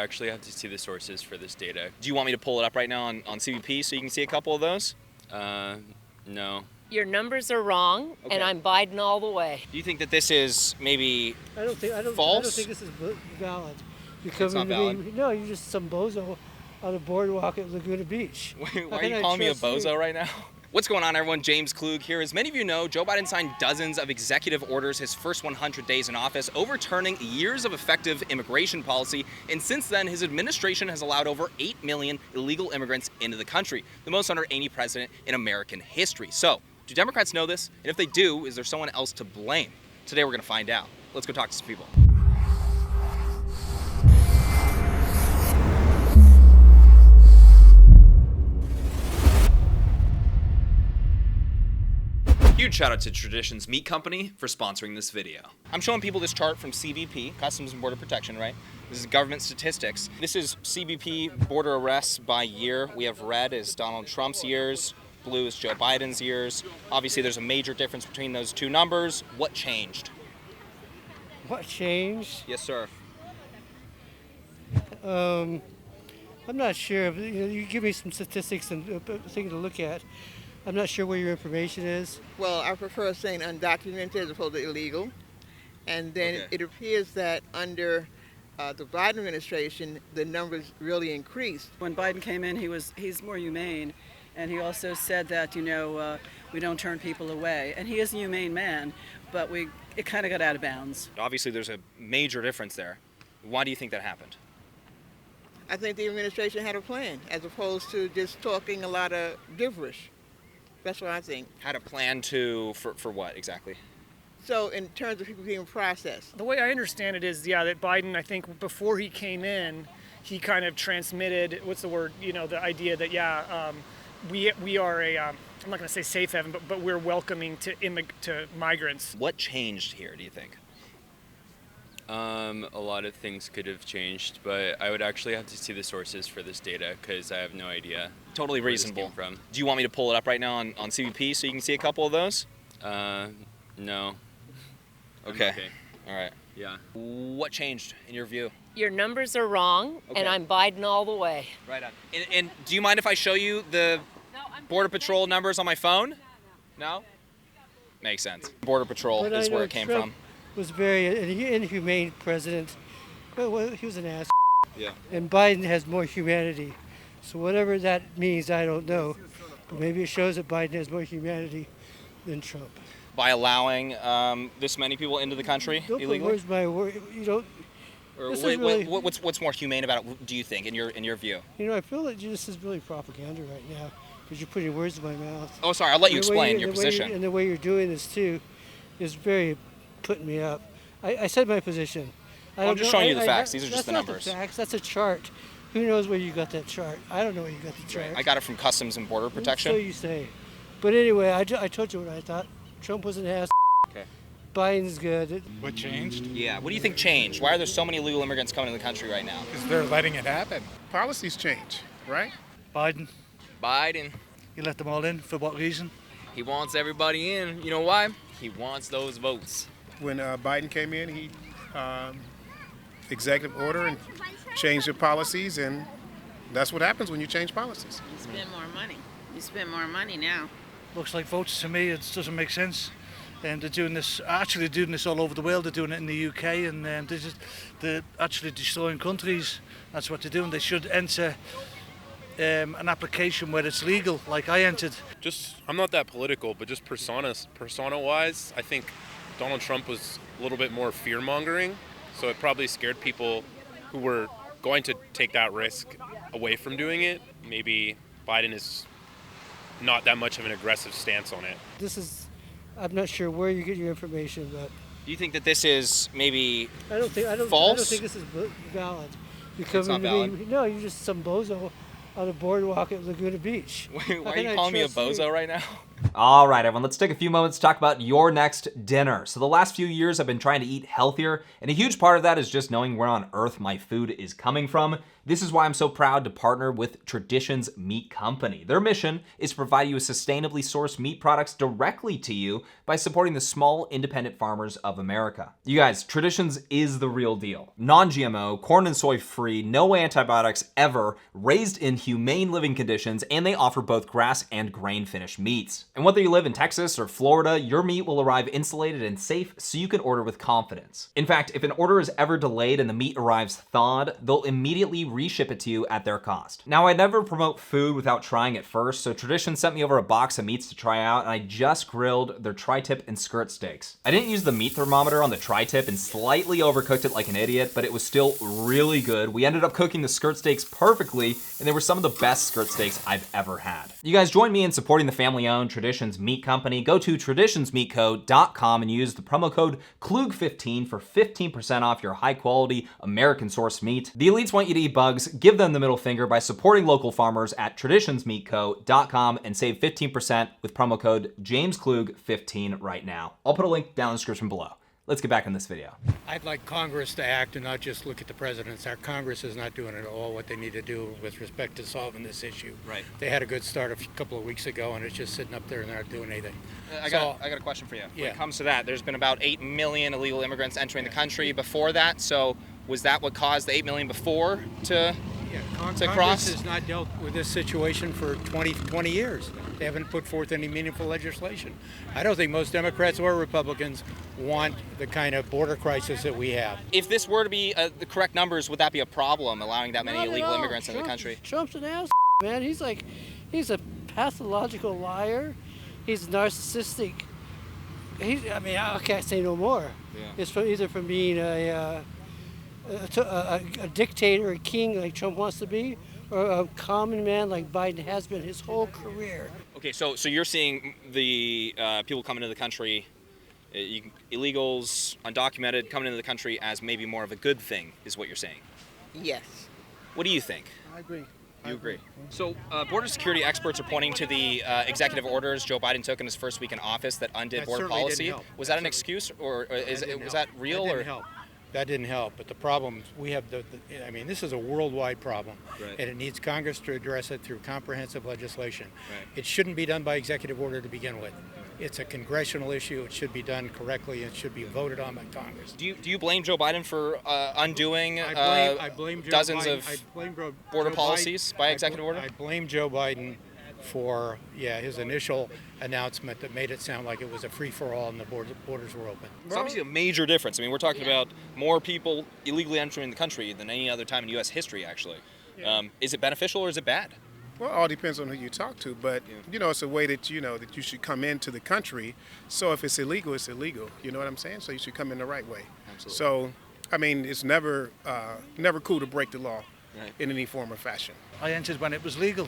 actually have to see the sources for this data. Do you want me to pull it up right now on CBP so you can see a couple of those? No. Your numbers are wrong, Okay. and I'm Biden all the way. Do you think that this is maybe false? I don't think this is valid. You're coming not to valid? me. No, you're just some bozo on a boardwalk at Laguna Beach. Why How are can you I calling me a trust you? bozo right now? What's going on, everyone? James Klug here. As many of you know, Joe Biden signed dozens of executive orders his first 100 days in office, overturning years of effective immigration policy. And since then, his administration has allowed over 8 million illegal immigrants into the country, the most under any president in American history. So, do Democrats know this? And if they do, is there someone else to blame? Today, we're going to find out. Let's go talk to some people. Huge shout out to Traditions Meat Company for sponsoring this video. I'm showing people this chart from CBP, Customs and Border Protection, right? This is government statistics. This is CBP border arrests by year. We have red is Donald Trump's years, blue is Joe Biden's years. Obviously, there's a major difference between those two numbers. What changed? What changed? Yes, sir. I'm not sure. But, you give me some statistics and thing to look at. I'm not sure where your information is. Well, I prefer saying undocumented as opposed to illegal. And then Okay. it appears that under the Biden administration, the numbers really increased. When Biden came in, he's more humane, and he also said that we don't turn people away, and he is a humane man, but it kind of got out of bounds. Obviously, there's a major difference there. Why do you think that happened? I think the administration had a plan as opposed to just talking a lot of gibberish. That's what I think. Had a plan for what exactly? So in terms of people being processed. The way I understand it is, that Biden, I think before he came in, he kind of transmitted, the idea that, we are a, I'm not going to say safe haven, but we're welcoming to migrants. What changed here, do you think? A lot of things could have changed, but I would actually have to see the sources for this data because I have no idea. Totally where this reasonable. came from. Do you want me to pull it up right now on CBP so you can see a couple of those? No. Okay. Okay. All right. Yeah. What changed in your view? Your numbers are wrong, Okay. and I'm Biden all the way. Right on. And do you mind if I show you the Border Patrol numbers on my phone? No? Makes sense. Border Patrol But is I where know it came Trump from. was very inhumane president. Well, he was an ass. Yeah. And Biden has more humanity. So whatever that means, I don't know. But maybe it shows that Biden has more humanity than Trump. By allowing this many people into the country Don't put illegally? words in my word. Or this is wait, really- what's more humane about it, do you think, in your view? I feel that this is really propaganda right now because you're putting words in my mouth. Oh, sorry, I'll let you And the way explain you- your the way you- position. And the way you're doing this too is very putting me up. I said my position. I'm just showing you the facts. These are just the that's numbers. Not the facts. That's a chart. Who knows where you got that chart? I don't know where you got the chart. I got it from Customs and Border Protection. So you say. But anyway, I told you what I thought. Trump was an ass. Okay. Biden's good. What changed? Yeah. What do you think changed? Why are there so many illegal immigrants coming to the country right now? Because they're letting it happen. Policies change, right? Biden, Biden, he let them all in. For what reason? he wants everybody in. You know why? He wants those votes. When Biden came in, he executive order and changed the policies, and that's what happens when you change policies. You spend more money. You spend more money now. Looks like votes to me. It doesn't make sense. And they're doing this all over the world. They're doing it in the UK, and they're actually destroying countries. That's what they're doing. They should enter an application where it's legal, like I entered. I'm not that political, but just persona-wise, I think Donald Trump was a little bit more fear-mongering, so it probably scared people who were going to take that risk away from doing it. Maybe Biden is not that much of an aggressive stance on it. I'm not sure where you get your information, but Do you think that this is maybe I don't false? think this is valid. You're It's not coming to me. No, you're just some bozo on a boardwalk at Laguna Beach. Why How are can you I calling me a trust you? bozo right now? All right, everyone, let's take a few moments to talk about your next dinner. So the last few years I've been trying to eat healthier, and a huge part of that is just knowing where on earth my food is coming from. This is why I'm so proud to partner with Traditions Meat Company. Their mission is to provide you with sustainably sourced meat products directly to you by supporting the small independent farmers of America. You guys, Traditions is the real deal. Non-GMO, corn and soy free, no antibiotics ever, raised in humane living conditions, and they offer both grass and grain finished meats. And whether you live in Texas or Florida, your meat will arrive insulated and safe so you can order with confidence. In fact, if an order is ever delayed and the meat arrives thawed, they'll immediately reship it to you at their cost. Now, I never promote food without trying it first, so Tradition sent me over a box of meats to try out, and I just grilled their tri-tip and skirt steaks. I didn't use the meat thermometer on the tri-tip and slightly overcooked it like an idiot, but it was still really good. We ended up cooking the skirt steaks perfectly, and they were some of the best skirt steaks I've ever had. You guys join me in supporting the family-owned Traditions Meat Company. Go to traditionsmeatco.com and use the promo code KLUG15 for 15% off your high-quality American-sourced meat. The elites want you to eat bugs. Give them the middle finger by supporting local farmers at traditionsmeatco.com and save 15% with promo code JamesKlug15 right now. I'll put a link down in the description below. Let's get back in this video. I'd like Congress to act and not just look at the presidents. Our Congress is not doing at all what they need to do with respect to solving this issue. Right. They had a good start a couple of weeks ago, and it's just sitting up there and they're not doing anything. I got a question for you. Yeah. When it comes to that, there's been about 8 million illegal immigrants entering the country before that. So was that what caused the 8 million before to Congress cross? has not dealt with this situation for 20 years. They haven't put forth any meaningful legislation. I don't think most Democrats or Republicans want the kind of border crisis that we have. If this were to be the correct numbers, would that be a problem, allowing that many Not at illegal all. immigrants in the country? Trump's an ass, man. He's a pathological liar. He's narcissistic. I can't say no more. Yeah. It's either from being a dictator, a king like Trump wants to be, or a common man like Biden has been his whole career. Okay, so you're seeing the people coming into the country, illegals, undocumented, coming into the country as maybe more of a good thing, is what you're saying. Yes. What do you think? I agree. You agree? So, border security experts are pointing to the executive orders Joe Biden took in his first week in office that undid That border certainly policy. didn't help. Was that an excuse, or was that real? That didn't help. That didn't help. But the problem we have, this is a worldwide problem, Right. and it needs Congress to address it through comprehensive legislation. Right. It shouldn't be done by executive order to begin with. It's a congressional issue. It should be done correctly. It should be voted on by Congress. Do you blame Joe Biden for undoing I blame Joe dozens Biden. of I blame border Joe policies Biden. by executive order? I blame Joe Biden for his initial announcement that made it sound like it was a free-for-all and the borders were open. It's obviously a major difference. I mean, we're talking about more people illegally entering the country than any other time in U.S. history, actually. Yeah. Is it beneficial or is it bad? Well, it all depends on who you talk to, but it's a way that that you should come into the country. So if it's illegal, it's illegal. You know what I'm saying? So you should come in the right way. Absolutely. So, it's never cool to break the law in any form or fashion. I entered when it was legal,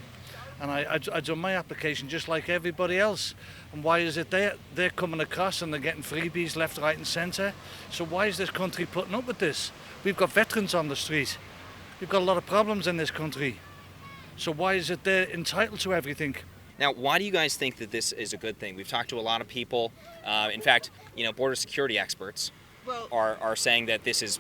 and I done my application just like everybody else. And why is it they're coming across and they're getting freebies left, right and centre? So why is this country putting up with this? We've got veterans on the street. We've got a lot of problems in this country. So why is it they're entitled to everything? Now, why do you guys think that this is a good thing? We've talked to a lot of people. In fact, border security experts are saying that this is,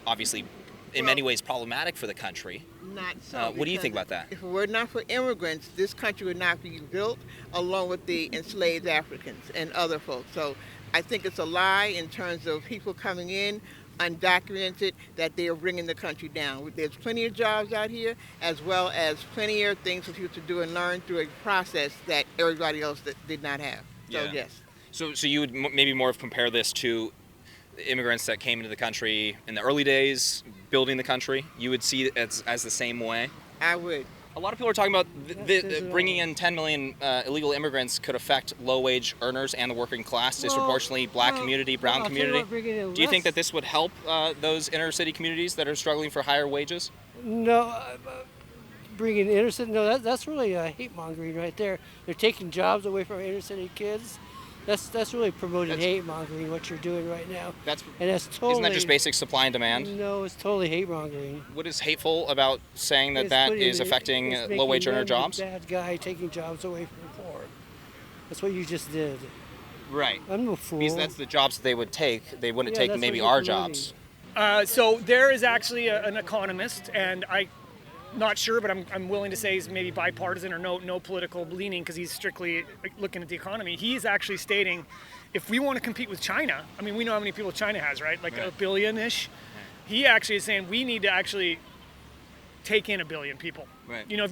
obviously in many ways problematic for the country. Not so. What do you think about that? If it were not for immigrants, this country would not be built along with the enslaved Africans and other folks. So I think it's a lie in terms of people coming in undocumented, that they are bringing the country down. There's plenty of jobs out here, as well as plenty of things for people to do and learn through a process that everybody else did not have. So yes. So you would maybe more of compare this to immigrants that came into the country in the early days, building the country. You would see it as the same way? I would. A lot of people are talking about bringing in 10 million illegal immigrants could affect low-wage earners and the working class, disproportionately black community, brown community. Do you think that this would help those inner-city communities that are struggling for higher wages? No, bringing inner city, no, that's really hate mongering right there. They're taking jobs away from inner city kids. That's really promoting hate mongering, what you're doing right now. Isn't that just basic supply and demand? No, it's totally hate mongering. What is hateful about saying that is affecting low-wage earner jobs? Bad guy taking jobs away from the poor. That's what you just did. Right. I'm no fool. Because that's the jobs that they would take. They wouldn't Yeah, take that's maybe what you're our promoting. jobs. So there is actually an economist, and I'm not sure, but I'm willing to say he's maybe bipartisan or no political leaning because he's strictly looking at the economy. He's actually stating, if we want to compete with China, I mean, we know how many people China has, right? Like Right. a billion-ish. He actually is saying we need to actually take in 1 billion people. Right. You know,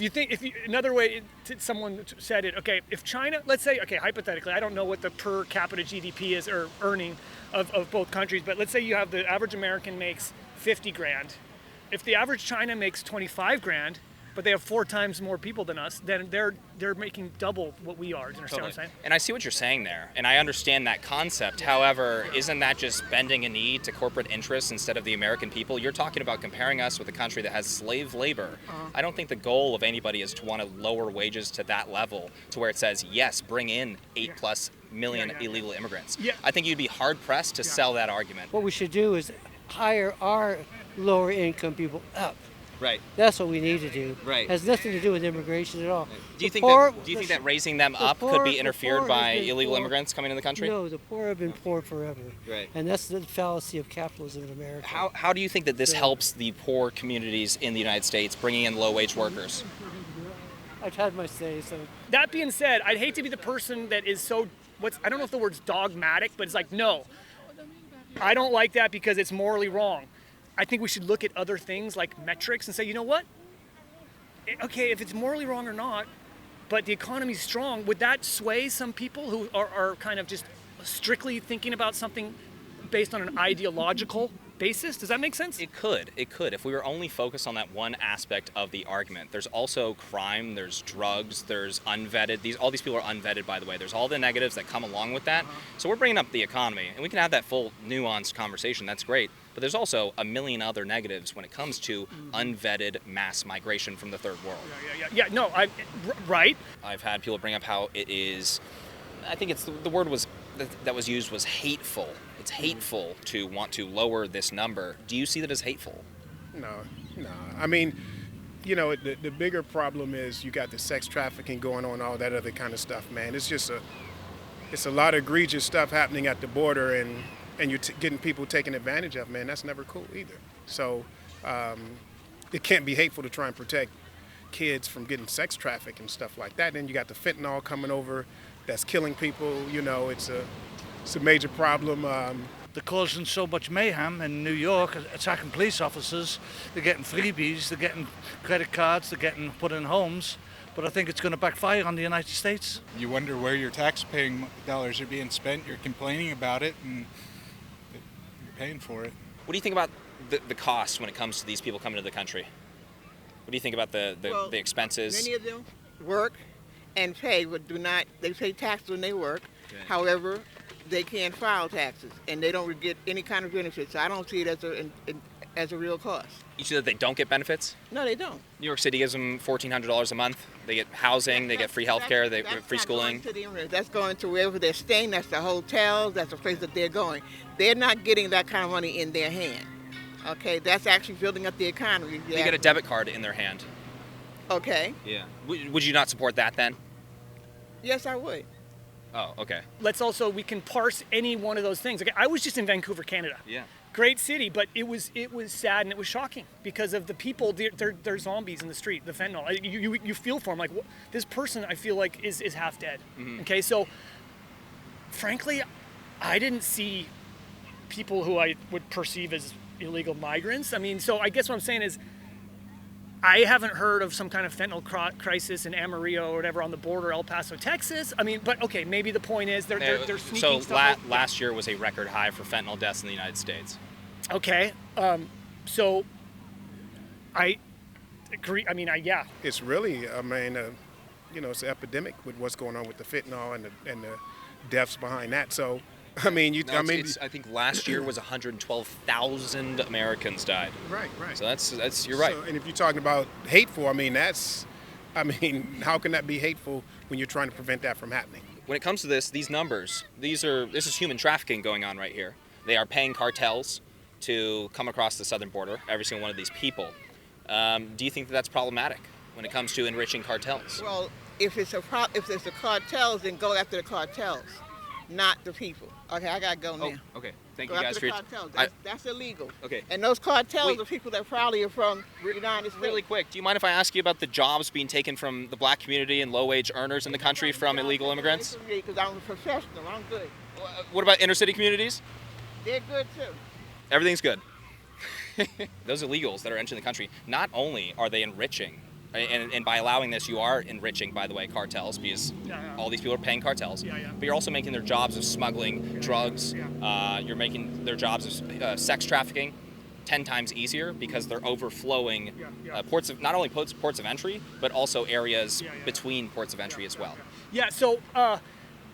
another way someone said it, okay, if China, let's say, okay, hypothetically, I don't know what the per capita GDP is or earning of both countries, but let's say you have the average American makes 50 grand. If the average China makes 25 grand, but they have 4 times more people than us, then they're making double what we are. Do you understand what I'm saying? And I see what you're saying there, and I understand that concept. However, isn't that just bending a knee to corporate interests instead of the American people? You're talking about comparing us with a country that has slave labor. I don't think the goal of anybody is to want to lower wages to that level, to where it says, yes, bring in 8+ million illegal immigrants. Yeah. I think you'd be hard-pressed to sell that argument. What we should do is hire our lower income people up. Right. That's what we need to do. Right. Has nothing to do with immigration at all. Do you The think that raising them up could be interfered by illegal immigrants coming in the country? No, the poor have been poor forever. Right. And that's the fallacy of capitalism in America. How do you think that this helps the poor communities in the United States, bringing in low-wage workers? I've had my say. So That being said, I'd hate to be the person that is so, I don't know if the word's dogmatic, but it's like, no, I don't like that because it's morally wrong. I think we should look at other things like metrics and say, you know what? Okay, if it's morally wrong or not, but the economy's strong, would that sway some people who are kind of just strictly thinking about something based on an ideological basis? Does that make sense? It could. If we were only focused on that one aspect of the argument. There's also crime, there's drugs, there's unvetted. All these people are unvetted, by the way. There's all the negatives that come along with that. So we're bringing up the economy, and we can have that full nuanced conversation. That's great. But there's also a million other negatives when it comes to unvetted mass migration from the third world. Yeah, no, right. I've had people bring up how it is, I think it's the word that was used was hateful. It's hateful to want to lower this number. Do you see that as hateful? No. I mean, you know, the bigger problem is you got the sex trafficking going on, all that other kind of stuff, man. It's just it's a lot of egregious stuff happening at the border, and you're getting people taken advantage of, man. That's never cool either. So it can't be hateful to try and protect kids from getting sex trafficked and stuff like that. Then you got the fentanyl coming over that's killing people. You know, it's a major problem. They're causing so much mayhem in New York, attacking police officers. They're getting freebies, they're getting credit cards, they're getting put in homes. But I think it's going to backfire on the United States. You wonder where your tax-paying dollars are being spent. You're complaining about it, and you're paying for it. What do you think about the cost when it comes to these people coming to the country? What do you think about the expenses? Many of them work and pay, but they pay taxes when they work. Okay. However, they can't file taxes, and they don't get any kind of benefits. So I don't see it as a real cost. You see that they don't get benefits? No, they don't. New York City gives them $1,400 a month. They get housing, they get free health care, they get free schooling. That's not going to the immigrants. That's going to wherever they're staying. That's the hotels. That's the place that they're going. They're not getting that kind of money in their hand. Okay, that's actually building up the economy. They get a debit card in their hand. Okay. Yeah. Would you not support that then? Yes, I would. Oh, okay. We can parse any one of those things. Okay, I was just in Vancouver, Canada. Yeah. Great city, but it was sad and it was shocking because of the people. They're zombies in the street. The fentanyl. You feel for them. Like this person, I feel like is half dead. Mm-hmm. Okay, so frankly, I didn't see people who I would perceive as illegal migrants. I mean, so I guess what I'm saying is, I haven't heard of some kind of fentanyl crisis in Amarillo or whatever on the border, El Paso, Texas. I mean, but okay, maybe the point is they're sneaking so stuff. last year was a record high for fentanyl deaths in the United States. Okay, so I agree. I mean, yeah. It's really, it's an epidemic with what's going on with the fentanyl and the deaths behind that. So, I think last year was 112,000 Americans died. Right. So that's you're right. So, and if you're talking about hateful, how can that be hateful when you're trying to prevent that from happening? When it comes to these numbers, this is human trafficking going on right here. They are paying cartels to come across the southern border, every single one of these people. Do you think that that's problematic when it comes to enriching cartels? Well, if there's the cartels, then go after the cartels, not the people. Okay, I gotta go now. Oh, okay. Thank Go you guys after for the your cartels. That's illegal. Okay. And those cartels Wait. are people that probably are from the United States. Really quick, do you mind if I ask you about the jobs being taken from the black community and low-wage earners in the country from illegal immigrants? Because I'm a professional. I'm good. What about inner-city communities? They're good too. Everything's good. Those illegals that are entering the country, not only are they enriching, and by allowing this, you are enriching, by the way, cartels, because all these people are paying cartels, but you're also making their jobs of smuggling drugs, you're making their jobs of sex trafficking 10 times easier because they're overflowing ports of, not only ports of entry, but also areas between ports of entry as well. Yeah, so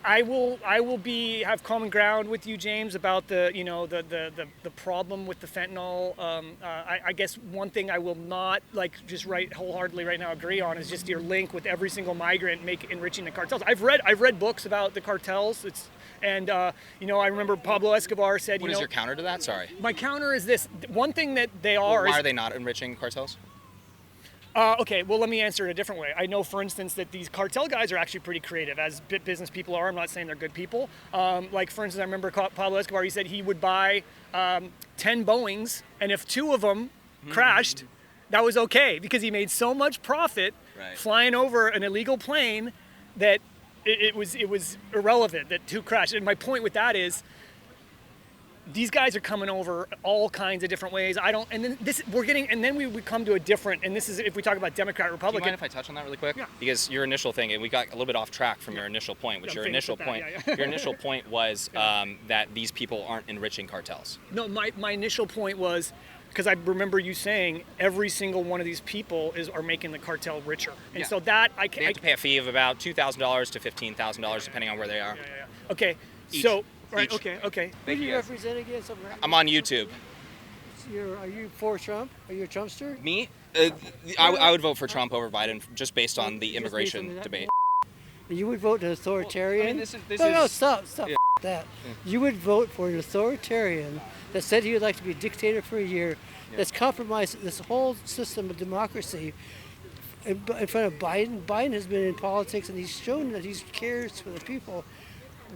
I will have common ground with you, James, about the problem with the fentanyl. I guess one thing I will not just wholeheartedly right now agree on is just your link with every single migrant enriching the cartels. I've read books about the cartels. I remember Pablo Escobar said. What is your counter to that? Sorry. My counter is this: one thing that they are. Why are they not enriching cartels? Okay, well, let me answer it a different way. I know, for instance, that these cartel guys are actually pretty creative, as business people are. I'm not saying they're good people. For instance, I remember Pablo Escobar, he said he would buy 10 Boeings, and if 2 of them crashed, that was okay, because he made so much profit flying over an illegal plane that it was irrelevant that 2 crashed. And my point with that is, these guys are coming over all kinds of different ways. Then we come to a different, and this is if we talk about Democrat, Republican. Do you mind if I touch on that really quick? Yeah. Because your initial thing, and we got a little bit off track from your initial point, your initial point was that these people aren't enriching cartels. No, my initial point was, because I remember you saying every single one of these people are making the cartel richer, and so that they have to pay a fee of about $2,000 to $15,000 depending on where they are. Okay, Each. so. Right. Each. Okay. Who do you represent again? I'm on YouTube. Are you for Trump? Are you a Trumpster? Me? I would vote for Trump over Biden just based on the immigration debate. You would vote an authoritarian? Well, No, stop. Yeah. That. You would vote for an authoritarian that said he would like to be a dictator for a year, that's compromised this whole system of democracy in front of Biden. Biden has been in politics and he's shown that he cares for the people.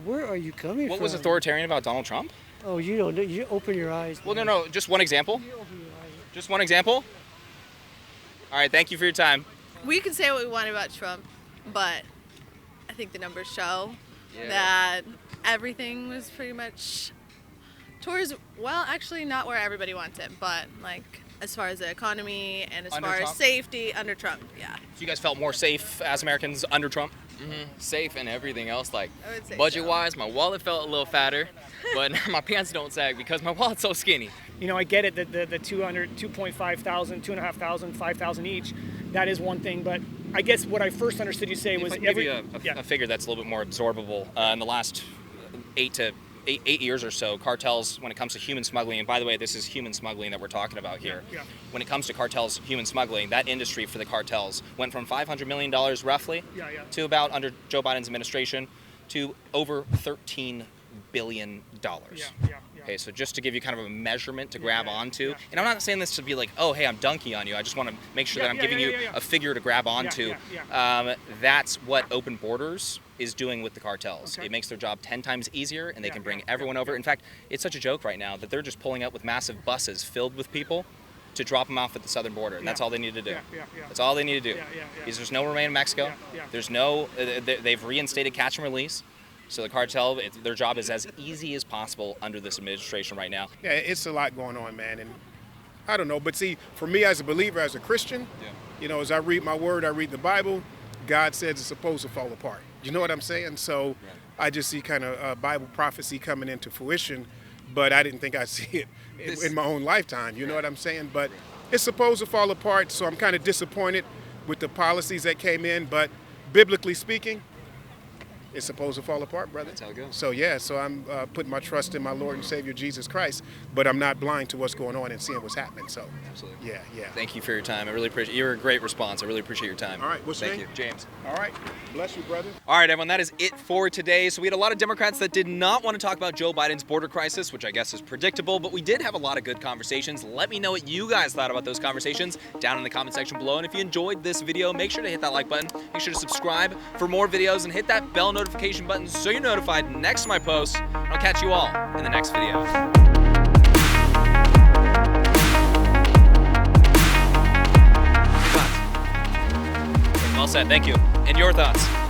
Where are you coming from? What was authoritarian about Donald Trump? Oh, you don't know. You open your eyes. Well, no. Just one example. Just one example. All right. Thank you for your time. We can say what we want about Trump, but I think the numbers show that everything was pretty much towards, well, actually not where everybody wants it, but as far as the economy and as far as safety under Trump, So you guys felt more safe as Americans under Trump? Safe and everything else, budget-wise, my wallet felt a little fatter, but my pants don't sag because my wallet's so skinny. I get it that the 2.5 thousand, 2.5 thousand, 5,000 each, that is one thing, but I guess what I first understood you say was I can give you a figure that's a little bit more absorbable. In the last 8 years or so, cartels, when it comes to human smuggling, and by the way, this is human smuggling that we're talking about here. When it comes to cartels, human smuggling, that industry for the cartels went from $500 million roughly to about, under Joe Biden's administration, to over $13 billion. Okay, so just to give you kind of a measurement to grab onto, and I'm not saying this to be like, oh, hey, I'm dunking on you. I just want to make sure that I'm giving you a figure to grab onto. That's what open borders is doing with the cartels. It makes their job 10 times easier, and they can bring everyone over. In fact, it's such a joke right now that they're just pulling up with massive buses filled with people to drop them off at the southern border, and that's all they need to do. That's all they need to do. Because there's no remain in Mexico. There's no, they've reinstated catch and release. So the cartel, their job is as easy as possible under this administration right now. Yeah, it's a lot going on, man, and I don't know. But see, for me as a believer, as a Christian, as I read my word, I read the Bible, God says it's supposed to fall apart. You know what I'm saying? So I just see kind of Bible prophecy coming into fruition, but I didn't think I'd see it in my own lifetime. You know what I'm saying? But it's supposed to fall apart, so I'm kind of disappointed with the policies that came in. But biblically speaking, it's supposed to fall apart, brother. That's how it goes. So yeah, so I'm putting my trust in my Lord and Savior Jesus Christ, but I'm not blind to what's going on and seeing what's happening. So absolutely. Yeah. Thank you for your time. I really appreciate. You're a great response. I really appreciate your time. All right, what's your Thank name? you, James. All right, bless you, brother. All right, everyone, that is it for today. So we had a lot of Democrats that did not want to talk about Joe Biden's border crisis, which I guess is predictable, but we did have a lot of good conversations. Let me know what you guys thought about those conversations down in the comment section below. And if you enjoyed this video, make sure to hit that like button. Make sure to subscribe for more videos and hit that bell notification button so you're notified next to my posts. I'll catch you all in the next video. Well said, thank you. And your thoughts?